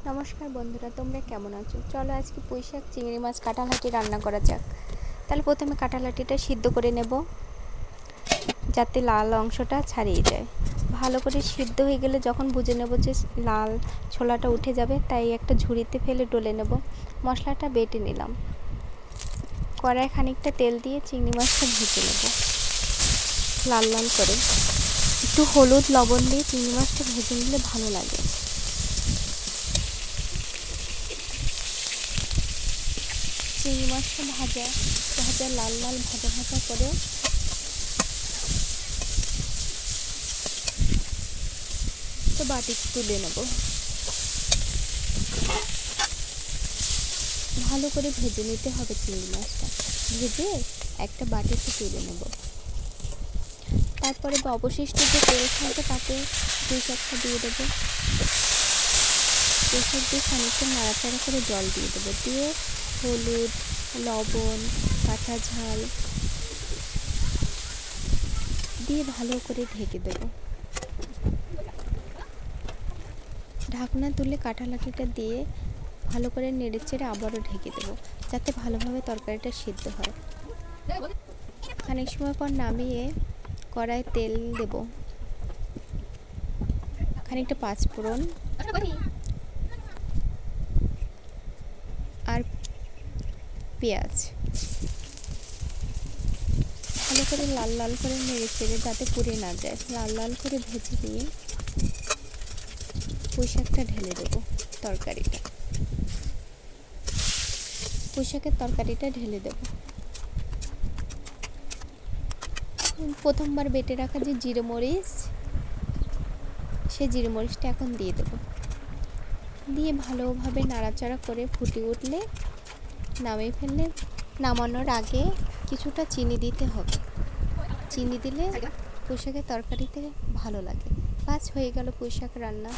নমস্কার বন্ধুরা, তোমরা কেমন আছো? চলো আজকে পুঁইশাক চিংড়ি মাছ কাঁঠালহাটি রান্না করা যাক। তাহলে প্রথমে কাঁঠালহাটিটা সিদ্ধ করে নেব, যাতে লাল অংশটা ছাড়িয়ে যায়। ভালো করে সিদ্ধ হয়ে গেলে যখন বুঝে নেব যে লাল ছোলাটা উঠে যাবে, তাই একটা ঝুড়িতে ফেলে ডলে নেব। মশলাটা বেটে নিলাম। কড়ায় খানিকটা তেল দিয়ে চিংড়ি মাছটা ভেজে নেব লাল লাল করে। একটু হলুদ লবণ দিয়ে চিংড়ি মাছটা ভেজে নিলে ভালো লাগে। চিংড়ি মাছটা ভাজা লাল লাল ভাজা করে তো বাটিতে তুলে নেব। ভালো করে ভেজে নিতে হবে চিংড়ি মাছটা। ভেজে একটা বাটিতে তুলে নেব। তারপরে অবশিষ্ট যে তেল থাকবে তাতে পুঁইশাকটা দিয়ে দেবো। পুঁইশাক দিয়ে খানিকটা নাড়াচাড়া করে জল দিয়ে দেবো। দিয়ে হলুদ লবণ কাঁচা ঝাল দিয়ে ভালো করে ঢেকে দেবো। ঢাকনা তুলে কাঁঠালহাটিটা দিয়ে ভালো করে নেড়েচেড়ে আবারও ঢেকে দেবো, যাতে ভালোভাবে তরকারিটা সিদ্ধ হয়। খানিক সময় পর নামিয়ে কড়াইয়ে তেল দেব, খানিকটা পাঁচফোড়ন আর পেঁয়াজ ভালো করে লাল লাল করে নেড়েচেড়ে যাতে পুড়ে না যায়, লাল লাল করে ভেজে নিয়ে পুঁইশাকটা ঢেলে দেবো। পুঁইশাকের তরকারিটা ঢেলে দেব। প্রথমবার বেটে রাখা যে জিরে মরিচ, সেই জিরে মরিচটা এখন দিয়ে দেব। দিয়ে ভালোভাবে নাড়াচাড়া করে ফুটে উঠলে নামিয়ে ফেললে, নামানোর আগে কিছুটা চিনি দিতে হবে। চিনি দিলে পুঁইশাকের তরকারিতে ভালো লাগে। বাস হয়ে গেল পুঁইশাক রান্না।